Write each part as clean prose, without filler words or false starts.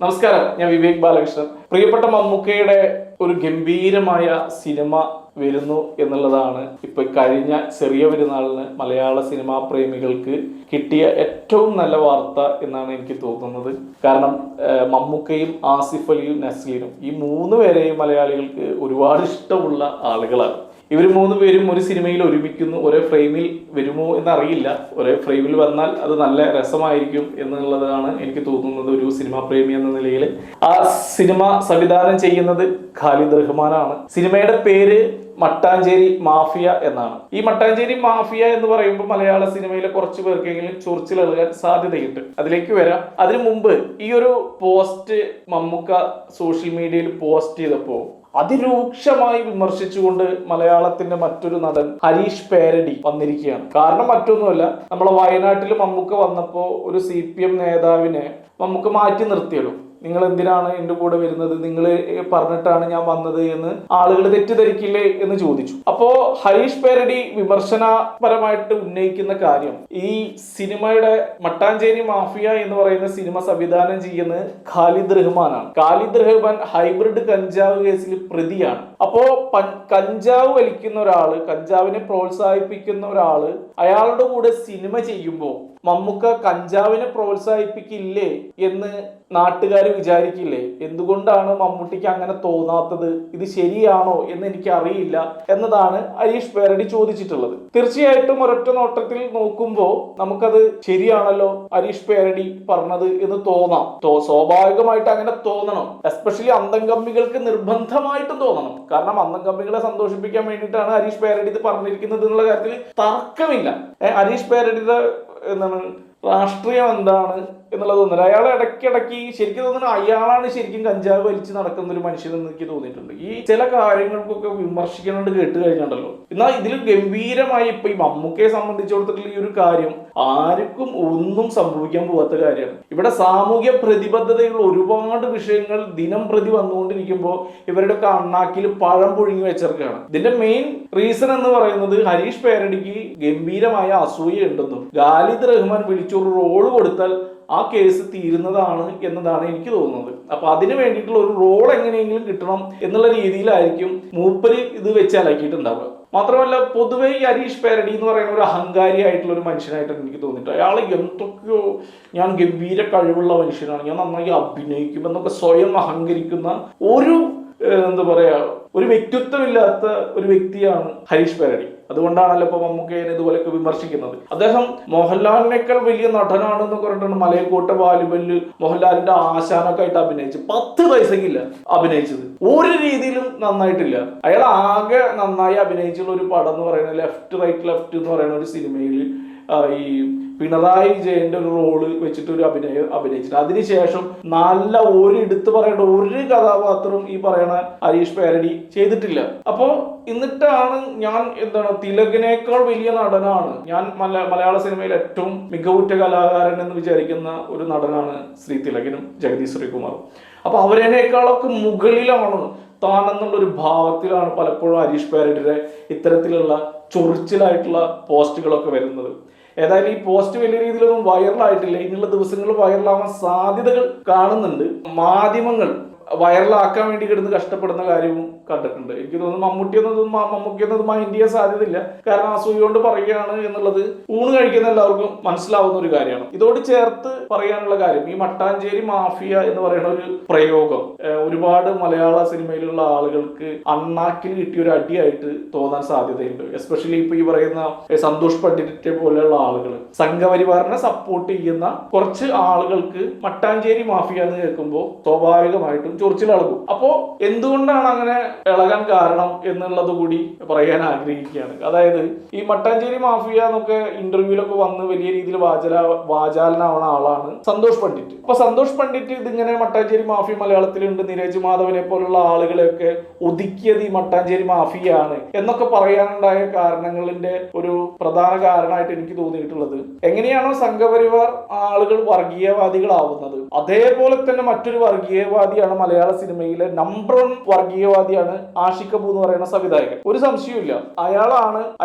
നമസ്കാരം, ഞാൻ വിവേക് ബാലകൃഷ്ണൻ. പ്രിയപ്പെട്ട മമ്മൂക്കയുടെ ഒരു ഗംഭീരമായ സിനിമ വരുന്നു എന്നുള്ളതാണ് ഇപ്പൊ കഴിഞ്ഞ ചെറിയ പെരുന്നാളിന് മലയാള സിനിമാ പ്രേമികൾക്ക് കിട്ടിയ ഏറ്റവും നല്ല വാർത്ത എന്നാണ് എനിക്ക് തോന്നുന്നത്. കാരണം മമ്മൂക്കയും ആസിഫ് അലിയും നസ്ലിനും ഈ മൂന്ന് പേരെയും മലയാളികൾക്ക് ഒരുപാട് ഇഷ്ടമുള്ള ആളുകളാണ്. ഇവർ മൂന്ന് പേരും ഒരു സിനിമയിൽ ഒരുമിക്കുന്നു. ഒരേ ഫ്രെയിമിൽ വരുമോ എന്നറിയില്ല. ഒരേ ഫ്രെയിമിൽ വന്നാൽ അത് നല്ല രസമായിരിക്കും എന്നുള്ളതാണ് എനിക്ക് തോന്നുന്നത്. ഒരു സിനിമാ പ്രേമി എന്ന നിലയിൽ ആ സിനിമ സംവിധാനം ചെയ്യുന്നത് ഖാലിദ് റഹ്മാനാണ്. സിനിമയുടെ പേര് മട്ടാഞ്ചേരി മാഫിയ എന്നാണ്. ഈ മട്ടാഞ്ചേരി മാഫിയ എന്ന് പറയുമ്പോൾ മലയാള സിനിമയിലെ കുറച്ച് പേർക്കെങ്കിലും ചൊറിച്ചിലെഴുകാൻ സാധ്യതയുണ്ട്. അതിലേക്ക് വരാം. അതിനു മുമ്പ് ഈ ഒരു പോസ്റ്റ് മമ്മൂക്ക സോഷ്യൽ മീഡിയയിൽ പോസ്റ്റ് ചെയ്തപ്പോൾ അതിരൂക്ഷമായി വിമർശിച്ചുകൊണ്ട് മലയാളത്തിന്റെ മറ്റൊരു നടൻ ഹരീഷ് പേരടി വന്നിരിക്കുകയാണ്. കാരണം മറ്റൊന്നുമല്ല, നമ്മളെ വയനാട്ടിൽ മമ്മൂക്ക വന്നപ്പോൾ ഒരു CPM നേതാവിനെ മമ്മൂക്ക മാറ്റി നിർത്തിയല്ലോ. നിങ്ങൾ എന്തിനാണ് എൻ്റെ കൂടെ വരുന്നത്, നിങ്ങൾ പറഞ്ഞിട്ടാണ് ഞാൻ വന്നത് എന്ന് ആളുകൾ തെറ്റിദ്ധരിക്കില്ലേ എന്ന് ചോദിച്ചു. അപ്പോ ഹരീഷ് പേരടി വിമർശനപരമായിട്ട് ഉന്നയിക്കുന്ന കാര്യം, ഈ സിനിമയുടെ മട്ടാഞ്ചേരി മാഫിയ എന്ന് പറയുന്ന സിനിമ സംവിധാനം ചെയ്യുന്നത് ഖാലിദ് റഹ്മാനാണ്. ഖാലിദ് റഹ്മാൻ ഹൈബ്രിഡ് കഞ്ചാവ് കേസിൽ പ്രതിയാണ്. അപ്പോ കഞ്ചാവ് വലിക്കുന്ന ഒരാള്, കഞ്ചാവിനെ പ്രോത്സാഹിപ്പിക്കുന്ന ഒരാള് അയാളുടെ കൂടെ സിനിമ ചെയ്യുമ്പോൾ മമ്മൂക്ക കഞ്ചാവിനെ പ്രോത്സാഹിപ്പിക്കില്ലേ എന്ന് നാട്ടുകാർ വിചാരിക്കില്ലേ? എന്തുകൊണ്ടാണ് മമ്മൂട്ടിക്ക് അങ്ങനെ തോന്നാത്തത്? ഇത് ശരിയാണോ എന്ന് എനിക്ക് അറിയില്ല എന്നതാണ് ഹരീഷ് പേരടി ചോദിച്ചിട്ടുള്ളത്. തീർച്ചയായിട്ടും ഒരൊറ്റ നോട്ടത്തിൽ നോക്കുമ്പോൾ നമുക്കത് ശരിയാണല്ലോ ഹരീഷ് പേരടി പറഞ്ഞത് എന്ന് തോന്നാം. സ്വാഭാവികമായിട്ട് അങ്ങനെ തോന്നണം. എസ്പെഷ്യലി അന്തംകമ്മികൾക്ക് നിർബന്ധമായിട്ടും തോന്നണം. കാരണം അന്തംകമ്മികളെ സന്തോഷിപ്പിക്കാൻ വേണ്ടിയിട്ടാണ് ഹരീഷ് പേരടി ഇത് പറഞ്ഞിരിക്കുന്നത് എന്നുള്ള കാര്യത്തിൽ തർക്കമില്ല. ഹരീഷ് പേരടിയുടെ എന്താണ് രാഷ്ട്രീയം എന്താണ് എന്നുള്ളത് തോന്നുന്നില്ല. അയാൾ ഇടയ്ക്കിടയ്ക്ക് ശരിക്കും തോന്നുന്നു അയാളാണ് ശരിക്കും കഞ്ചാവ് വലിച്ച് നടക്കുന്ന ഒരു മനുഷ്യനെന്ന് എനിക്ക് തോന്നിയിട്ടുണ്ട്. ഈ ചില കാര്യങ്ങൾക്കൊക്കെ വിമർശിക്കാണ്ട് കേട്ട് കഴിഞ്ഞുണ്ടല്ലോ. എന്നാൽ ഇതിൽ ഗംഭീരമായി ഇപ്പൊ ഈ മമ്മൂക്കയെ സംബന്ധിച്ചിടത്തോളം ഈ ഒരു കാര്യം ആർക്കും ഒന്നും സംഭവിക്കാൻ പോകാത്ത കാര്യമാണ്. ഇവിടെ സാമൂഹ്യ പ്രതിബദ്ധതയുള്ള ഒരുപാട് വിഷയങ്ങൾ ദിനം പ്രതി വന്നുകൊണ്ടിരിക്കുമ്പോൾ ഇവരുടെ അണ്ണാക്കിൽ പഴം പുഴുങ്ങി വെച്ചിരിക്കുകയാണ്. ഇതിന്റെ മെയിൻ റീസൺ എന്ന് പറയുന്നത് ഹരീഷ് പേരടിക്ക് ഗംഭീരമായ അസൂയ ഉണ്ടെന്നും ഖാലിദ് റഹ്മാൻ വിളിച്ചൊരു റോള് കൊടുത്താൽ ആ കേസ് തീരുന്നതാണ് എന്നതാണ് എനിക്ക് തോന്നുന്നത്. അപ്പൊ അതിന് വേണ്ടിയിട്ടുള്ള ഒരു റോൾ എങ്ങനെയെങ്കിലും കിട്ടണം എന്നുള്ള രീതിയിലായിരിക്കും മൂപ്പര് ഇത് വെച്ച് അലക്കിയിട്ടുണ്ടാവുക. മാത്രമല്ല, പൊതുവെ ഈ ഹരീഷ് പേരടി എന്ന് പറയുന്ന ഒരു അഹങ്കാരി ആയിട്ടുള്ള ഒരു മനുഷ്യനായിട്ടാണ് എനിക്ക് തോന്നിയിട്ട്. അയാൾ എന്തൊക്കെയോ ഞാൻ ഗംഭീര കഴിവുള്ള മനുഷ്യനാണ്, ഞാൻ നന്നായി അഭിനയിക്കും എന്നൊക്കെ സ്വയം അഹങ്കരിക്കുന്ന എന്താ പറയാ, ഒരു വ്യക്തിത്വമില്ലാത്ത ഒരു വ്യക്തിയാണ് ഹരീഷ് പേരടി. അതുകൊണ്ടാണല്ലോ ഇപ്പൊ മമ്മൂക്കയെ ഇതുപോലെയൊക്കെ വിമർശിക്കുന്നത്. അദ്ദേഹം മോഹൻലാലിനേക്കാൾ വലിയ നടനാണെന്ന് പറഞ്ഞിട്ടാണ് മലയക്കോട്ട വാലിബല് മോഹൻലാലിന്റെ ആശാനൊക്കെ ആയിട്ട് അഭിനയിച്ചു. 10 പൈസക്കില്ല അഭിനയിച്ചത്, ഒരു രീതിയിലും നന്നായിട്ടില്ല. അയാൾ ആകെ നന്നായി അഭിനയിച്ചുള്ള ഒരു പടം എന്ന് പറയുന്നത് ലെഫ്റ്റ് റൈറ്റ് ലെഫ്റ്റ് എന്ന് പറയുന്ന ഒരു സിനിമയിൽ ഈ പിണറായി വിജയന്റെ ഒരു റോള് വെച്ചിട്ട് ഒരു അഭിനയിച്ചിട്ട് അതിനുശേഷം നല്ല എടുത്തു പറയേണ്ട ഒരു കഥാപാത്രം ഈ പറയുന്ന ഹരീഷ് പേരടി ചെയ്തിട്ടില്ല. അപ്പോ എന്നിട്ടാണ് ഞാൻ തിലകിനേക്കാൾ വലിയ നടനാണ് ഞാൻ, മലയാള സിനിമയിൽ ഏറ്റവും മികവുറ്റ കലാകാരൻ എന്ന് വിചാരിക്കുന്ന ഒരു നടനാണ് ശ്രീ തിലകനും ജഗദീഷ് ശ്രീകുമാറും. അപ്പൊ അവരേക്കാളൊക്കെ മുകളിലാണ് താനെന്നുള്ള ഒരു ഭാവത്തിലാണ് പലപ്പോഴും ഹരീഷ് പേരടിയുടെ ഇത്തരത്തിലുള്ള ചൊറിച്ചിലായിട്ടുള്ള പോസ്റ്റുകളൊക്കെ വരുന്നത്. ഏതായാലും ഈ പോസ്റ്റ് വലിയ രീതിയിലൊന്നും വൈറലായിട്ടില്ല. ഇനിയുള്ള ദിവസങ്ങളിൽ വൈറലാവാൻ സാധ്യതകൾ കാണുന്നുണ്ട്. മാധ്യമങ്ങൾ വൈറലാക്കാൻ വേണ്ടി കിടന്ന് കഷ്ടപ്പെടുന്ന കാര്യവും കണ്ടിട്ടുണ്ട്. എനിക്ക് തോന്നുന്നു മമ്മൂട്ടിയൊന്നും മൈൻഡ് ചെയ്യാൻ സാധ്യതയില്ല. കാരണം അസൂയ കൊണ്ട് പറയുകയാണ് എന്നുള്ളത് ഊണ് കഴിക്കുന്ന എല്ലാവർക്കും മനസ്സിലാവുന്ന ഒരു കാര്യമാണ്. ഇതോട് ചേർത്ത് പറയാനുള്ള കാര്യം, ഈ മട്ടാഞ്ചേരി മാഫിയ എന്ന് പറയുന്ന ഒരു പ്രയോഗം ഒരുപാട് മലയാള സിനിമയിലുള്ള ആളുകൾക്ക് അണ്ണാക്കിൽ കിട്ടിയ ഒരു അടിയായിട്ട് തോന്നാൻ സാധ്യതയുണ്ട്. എസ്പെഷ്യലി ഇപ്പൊ ഈ പറയുന്ന സന്തോഷ് പണ്ഡിറ്റ് പോലെയുള്ള ആളുകൾ, സംഘപരിവാറിനെ സപ്പോർട്ട് ചെയ്യുന്ന കുറച്ച് ആളുകൾക്ക് മട്ടാഞ്ചേരി മാഫിയ എന്ന് കേൾക്കുമ്പോൾ സ്വാഭാവികമായിട്ടും ചൊറിച്ചിലിളകും. അപ്പോ എന്തുകൊണ്ടാണ് അങ്ങനെ ഇളകാൻ കാരണം എന്നുള്ളത് കൂടി പറയാൻ ആഗ്രഹിക്കുകയാണ്. അതായത് ഈ മട്ടാഞ്ചേരി മാഫിയ എന്നൊക്കെ ഇന്റർവ്യൂലൊക്കെ വന്ന് വലിയ രീതിയിൽ വാചാലനാവുന്ന ആളാണ് സന്തോഷ് പണ്ഡിറ്റ്. അപ്പൊ സന്തോഷ് പണ്ഡിറ്റ് ഇതിങ്ങനെ മട്ടാഞ്ചേരി മാഫിയ മലയാളത്തിലുണ്ട്, നീരജ് മാധവനെ പോലുള്ള ആളുകളെയൊക്കെ ഒതുക്കിയത് ഈ മട്ടാഞ്ചേരി മാഫിയാണ് എന്നൊക്കെ പറയാനുണ്ടായ കാരണങ്ങളുടെ ഒരു പ്രധാന കാരണമായിട്ട് എനിക്ക് തോന്നിയിട്ടുള്ളത്, എങ്ങനെയാണോ സംഘപരിവാർ ആളുകൾ വർഗീയവാദികളാവുന്നത് അതേപോലെ തന്നെ മറ്റൊരു വർഗീയവാദിയാണ് മലയാള സിനിമയിലെ നമ്പർ 1 വർഗീയവാദിയാണ് ആഷിഖ് അബു എന്ന് പറയുന്ന സംവിധായകൻ. ഒരു സംശയവുമില്ല,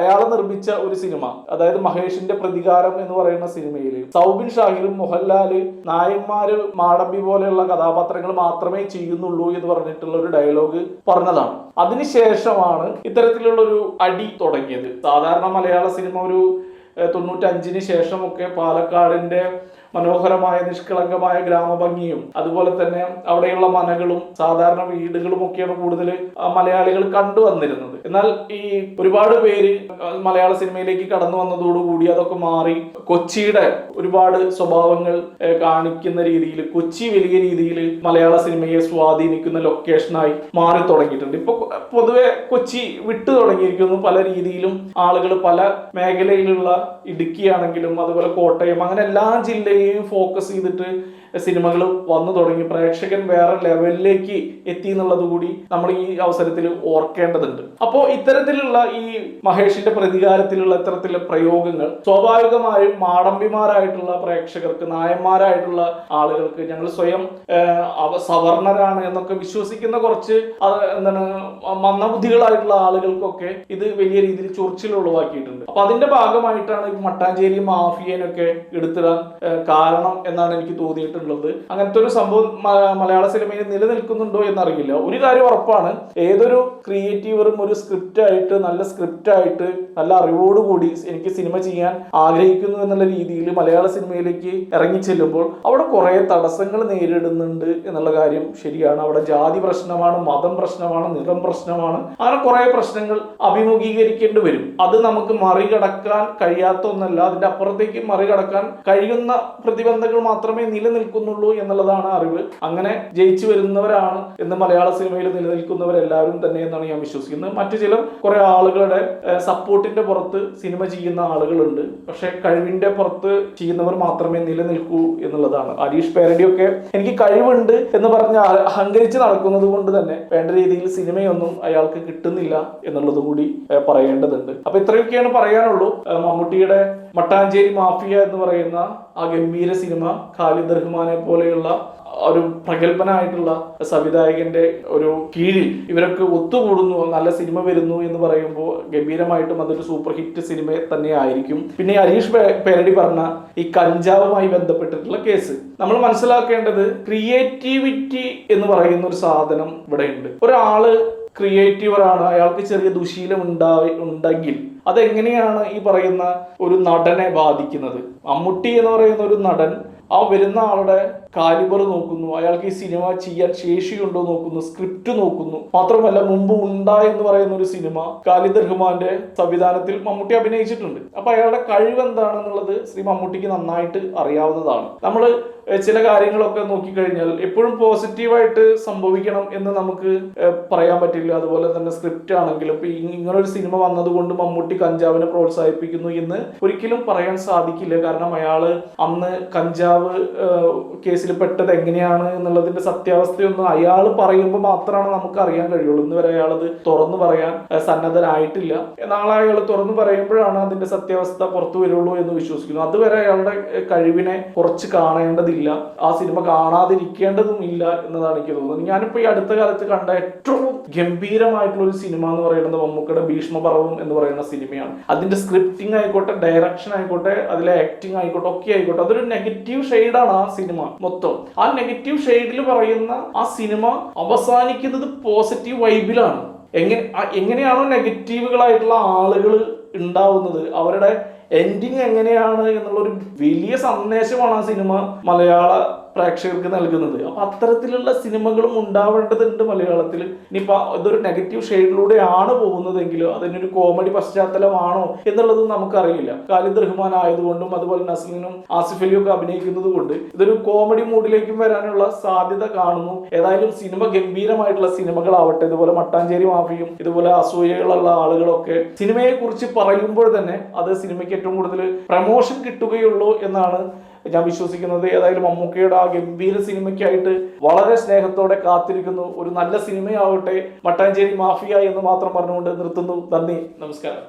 അയാളെ നിർമ്മിച്ച ഒരു സിനിമ, അതായത് മഹേഷിന്റെ പ്രതികാരം എന്ന് പറയുന്ന സിനിമയിൽ സൗബിൻ ഷാഹിറും മോഹൻലാല് നായന്മാര് മാടമ്പി പോലെയുള്ള കഥാപാത്രങ്ങൾ മാത്രമേ ചെയ്യുന്നുള്ളൂ എന്ന് പറഞ്ഞിട്ടുള്ള ഒരു ഡയലോഗ് പറഞ്ഞതാണ്. അതിനുശേഷമാണ് ഇത്തരത്തിലുള്ള ഒരു അടി തുടങ്ങിയത്. സാധാരണ മലയാള സിനിമ ഒരു 95-ന് ശേഷമൊക്കെ പാലക്കാടിന്റെ മനോഹരമായ നിഷ്കളങ്കമായ ഗ്രാമഭംഗിയും അതുപോലെ തന്നെ അവിടെയുള്ള മനകളും സാധാരണ വീടുകളും ഒക്കെയാണ് കൂടുതൽ മലയാളികൾ കണ്ടുവന്നിരുന്നത്. എന്നാൽ ഈ ഒരുപാട് പേര് മലയാള സിനിമയിലേക്ക് കടന്നു വന്നതോടുകൂടി അതൊക്കെ മാറി കൊച്ചിയുടെ ഒരുപാട് സ്വഭാവങ്ങൾ കാണിക്കുന്ന രീതിയിൽ, കൊച്ചി വലിയ രീതിയിൽ മലയാള സിനിമയെ സ്വാധീനിക്കുന്ന ലൊക്കേഷനായി മാറി തുടങ്ങിയിട്ടുണ്ട്. ഇപ്പൊ പൊതുവെ കൊച്ചി വിട്ടു തുടങ്ങിയിരിക്കുന്നു. പല രീതിയിലും ആളുകൾ പല മേഖലയിലുള്ള, ഇടുക്കിയാണെങ്കിലും അതുപോലെ കോട്ടയം, അങ്ങനെ എല്ലാ ജില്ലയും ഫോക്കസ് ചെയ്തിട്ട് സിനിമകൾ വന്നു തുടങ്ങി. പ്രേക്ഷകൻ വേറെ ലെവലിലേക്ക് എത്തി എന്നുള്ളത് കൂടി നമ്മൾ ഈ അവസരത്തിൽ ഓർക്കേണ്ടതുണ്ട്. അപ്പോൾ ഇത്തരത്തിലുള്ള ഈ മഹേഷിന്റെ പ്രതികാരത്തിലുള്ള ഇത്തരത്തിലുള്ള പ്രയോഗങ്ങൾ സ്വാഭാവികമായും മാടമ്പിമാരായിട്ടുള്ള പ്രേക്ഷകർക്ക്, നായന്മാരായിട്ടുള്ള ആളുകൾക്ക്, ഞങ്ങൾ സ്വയം സവർണരാണ് എന്നൊക്കെ വിശ്വസിക്കുന്ന കുറച്ച് മന്ദബുദ്ധികളായിട്ടുള്ള ആളുകൾക്കൊക്കെ ഇത് വലിയ രീതിയിൽ ചൊറിച്ചിൽ ഉളവാക്കിയിട്ടുണ്ട്. അപ്പൊ അതിന്റെ ഭാഗമായിട്ടാണ് ഈ മട്ടാഞ്ചേരി മാഫിയനൊക്കെ എടുത്തിടാൻ കാരണം എന്നാണ് എനിക്ക് തോന്നിയിട്ടുള്ളത്. അങ്ങനത്തെ ഒരു സംഭവം മലയാള സിനിമയിൽ നിലനിൽക്കുന്നുണ്ടോ എന്നറിയില്ല. ഒരു കാര്യം ഉറപ്പാണ്, ഏതൊരു ക്രിയേറ്റീവറും ഒരു സ്ക്രിപ്റ്റായിട്ട്, നല്ല സ്ക്രിപ്റ്റായിട്ട്, നല്ല അറിവോടുകൂടി എനിക്ക് സിനിമ ചെയ്യാൻ ആഗ്രഹിക്കുന്നു എന്നുള്ള രീതിയിൽ മലയാള സിനിമയിലേക്ക് ഇറങ്ങി ചെല്ലുമ്പോൾ അവിടെ കുറെ തടസ്സങ്ങൾ നേരിടുന്നുണ്ട് എന്നുള്ള കാര്യം ശരിയാണ്. അവിടെ ജാതി പ്രശ്നമാണ്, മതം പ്രശ്നമാണ്, നിറം പ്രശ്നമാണ്, അങ്ങനെ കുറെ പ്രശ്നങ്ങൾ അഭിമുഖീകരിക്കേണ്ടി വരും. അത് നമുക്ക് മറികടക്കാൻ കഴിയാത്ത ഒന്നല്ല. അതിന്റെ അപ്പുറത്തേക്ക് മറികടക്കാൻ കഴിയുന്ന പ്രതിബന്ധങ്ങൾ മാത്രമേ നിലനിൽക്കുന്നുള്ളൂ എന്നുള്ളതാണ് അറിവ്. അങ്ങനെ ജയിച്ചു വരുന്നവരാണ് എന്ന് മലയാള സിനിമയിൽ നിലനിൽക്കുന്നവരെല്ലാവരും തന്നെ എന്നാണ് ഞാൻ വിശ്വസിക്കുന്നത്. മറ്റു ചിലർ കുറെ ആളുകളുടെ സപ്പോർട്ടിന്റെ പുറത്ത് സിനിമ ചെയ്യുന്ന ആളുകളുണ്ട്. പക്ഷെ കഴിവിന്റെ പുറത്ത് ചെയ്യുന്നവർ മാത്രമേ നിലനിൽക്കൂ എന്നുള്ളതാണ്. ഹരീഷ് പേരടിയൊക്കെ എനിക്ക് കഴിവുണ്ട് എന്ന് പറഞ്ഞ് അഹങ്കരിച്ച് നടക്കുന്നത് കൊണ്ട് തന്നെ വേണ്ട രീതിയിൽ സിനിമയൊന്നും അയാൾക്ക് കിട്ടുന്നില്ല എന്നുള്ളത് കൂടി പറയേണ്ടതുണ്ട്. അപ്പൊ ഇത്രയൊക്കെയാണ് പറയാനുള്ളൂ. മമ്മൂട്ടിയുടെ മട്ടാഞ്ചേരി മാഫിയ എന്ന് പറയുന്ന ആ ഗംഭീര സിനിമ ഖാലിദ് റഹ്മാനെ പോലെയുള്ള ഒരു പ്രഗത്ഭനായിട്ടുള്ള സംവിധായകന്റെ ഒരു കീഴിൽ ഇവരൊക്കെ ഒത്തുകൂടുന്നു, നല്ല സിനിമ വരുന്നു എന്ന് പറയുമ്പോൾ ഗംഭീരമായിട്ടും അതൊരു സൂപ്പർ ഹിറ്റ് സിനിമ തന്നെ ആയിരിക്കും. പിന്നെ ഹരീഷ് പേരടി പറഞ്ഞ ഈ കഞ്ചാവുമായി ബന്ധപ്പെട്ടിട്ടുള്ള കേസ് നമ്മൾ മനസ്സിലാക്കേണ്ടത്, ക്രിയേറ്റിവിറ്റി എന്ന് പറയുന്ന ഒരു സാധനം ഇവിടെ ഉണ്ട്. ഒരാള് ക്രിയേറ്റീവറാണ്, അയാൾക്ക് ചെറിയ ദുശീലം ഉണ്ടെങ്കിൽ അതെങ്ങനെയാണ് ഈ പറയുന്ന ഒരു നടനെ ബാധിക്കുന്നത്? മമ്മൂട്ടി എന്ന് പറയുന്ന ഒരു നടൻ ആ വരുന്ന ആളുടെ കാലിബർ നോക്കുന്നു, അയാൾക്ക് ഈ സിനിമ ചെയ്യാൻ ശേഷിയുണ്ടോ നോക്കുന്നു, സ്ക്രിപ്റ്റ് നോക്കുന്നു. മാത്രമല്ല, മുമ്പ് എന്ന് പറയുന്ന ഒരു സിനിമ ഖാലിദ് റഹ്മാന്റെ സംവിധാനത്തിൽ മമ്മൂട്ടി അഭിനയിച്ചിട്ടുണ്ട്. അപ്പൊ അയാളുടെ കഴിവ് എന്താണെന്നുള്ളത് ശ്രീ മമ്മൂട്ടിക്ക് നന്നായിട്ട് അറിയാവുന്നതാണ്. നമ്മൾ ചില കാര്യങ്ങളൊക്കെ നോക്കിക്കഴിഞ്ഞാൽ എപ്പോഴും പോസിറ്റീവായിട്ട് സംഭവിക്കണം എന്ന് നമുക്ക് പറയാൻ പറ്റില്ല. അതുപോലെ തന്നെ സ്ക്രിപ്റ്റ് ആണെങ്കിലും ഇപ്പൊ ഇങ്ങനൊരു സിനിമ വന്നതുകൊണ്ട് മമ്മൂട്ടി കഞ്ചാവിനെ പ്രോത്സാഹിപ്പിക്കുന്നു എന്ന് ഒരിക്കലും പറയാൻ സാധിക്കില്ല. കാരണം അയാള് അന്ന് കഞ്ചാവ് കേസിൽ പെട്ടത് എങ്ങനെയാണ് എന്നുള്ളതിന്റെ സത്യാവസ്ഥയൊന്നും അയാൾ പറയുമ്പോൾ മാത്രമാണ് നമുക്ക് അറിയാൻ കഴിയുള്ളൂ. ഇന്ന് വരെ അയാളത് തുറന്നു പറയാൻ സന്നദ്ധനായിട്ടില്ല. നാളെ അയാൾ തുറന്നു പറയുമ്പോഴാണ് അതിന്റെ സത്യാവസ്ഥ പുറത്തു വരുള്ളൂ എന്ന് വിശ്വസിക്കുന്നു. അതുവരെ അയാളുടെ കഴിവിനെ കുറച്ച് കാണേണ്ടതില്ല, ആ സിനിമ കാണാതിരിക്കേണ്ടതും ഇല്ല എന്നതാണ് എനിക്ക് തോന്നുന്നത്. ഞാനിപ്പോ ഈ അടുത്ത കാലത്ത് കണ്ട ഏറ്റവും ഗംഭീരമായിട്ടുള്ള ഒരു സിനിമ എന്ന് പറയുന്നത് മമ്മൂക്കയുടെ ഭീഷ്മപർവം എന്ന് പറയുന്ന സിനിമയാണ്. അതിന്റെ സ്ക്രിപ്റ്റിംഗ് ആയിക്കോട്ടെ, ഡയറക്ഷൻ ആയിക്കോട്ടെ, അതിലെ ആക്ടിങ് ആയിക്കോട്ടെ, ഒക്കെ ആയിക്കോട്ടെ, അതൊരു നെഗറ്റീവ് ഷെയ്ഡാണ് ആ സിനിമ മൊത്തം. ആ നെഗറ്റീവ് ഷെയ്ഡിൽ പറയുന്ന ആ സിനിമ അവസാനിക്കുന്നത് പോസിറ്റീവ് വൈബിലാണ്. എങ്ങനെയാണോ നെഗറ്റീവുകളായിട്ടുള്ള ആളുകൾ ഉണ്ടാവുന്നത്, അവരുടെ എൻഡിങ് എങ്ങനെയാണ് എന്നുള്ളൊരു വലിയ സന്ദേശമാണ് ആ സിനിമ മലയാള പ്രേക്ഷകർക്ക് നൽകുന്നത്. അപ്പൊ അത്തരത്തിലുള്ള സിനിമകളും ഉണ്ടാവേണ്ടതുണ്ട് മലയാളത്തിൽ. ഇനിയിപ്പോ ഇതൊരു നെഗറ്റീവ് ഷെയ്ഡിലൂടെയാണ് പോകുന്നതെങ്കിലും അതിനൊരു കോമഡി പശ്ചാത്തലമാണോ എന്നുള്ളതും നമുക്കറിയില്ല. ഖാലിദ് റഹ്മാൻ ആയതുകൊണ്ടും അതുപോലെ നസ്ലിനും ആസിഫ് അലിയും ഒക്കെ അഭിനയിക്കുന്നത് കൊണ്ട് ഇതൊരു കോമഡി മൂഡിലേക്കും വരാനുള്ള സാധ്യത കാണുന്നു. ഏതായാലും സിനിമ ഗംഭീരമായിട്ടുള്ള സിനിമകളാവട്ടെ, ഇതുപോലെ മട്ടാഞ്ചേരി മാഫിയും ഇതുപോലെ അസൂയകളുള്ള ആളുകളൊക്കെ സിനിമയെ കുറിച്ച് പറയുമ്പോൾ തന്നെ അത് സിനിമയ്ക്ക് ഏറ്റവും കൂടുതൽ പ്രമോഷൻ കിട്ടുകയുള്ളൂ എന്നാണ് ഞാൻ വിശ്വസിക്കുന്നത്. ഏതായാലും മമ്മൂക്കയുടെ ആ ഗംഭീര സിനിമയ്ക്കായിട്ട് വളരെ സ്നേഹത്തോടെ കാത്തിരിക്കുന്നു. ഒരു നല്ല സിനിമയാവട്ടെ മട്ടാഞ്ചേരി മാഫിയ എന്ന് മാത്രം പറഞ്ഞുകൊണ്ട് നിർത്തുന്നു. നന്ദി, നമസ്കാരം.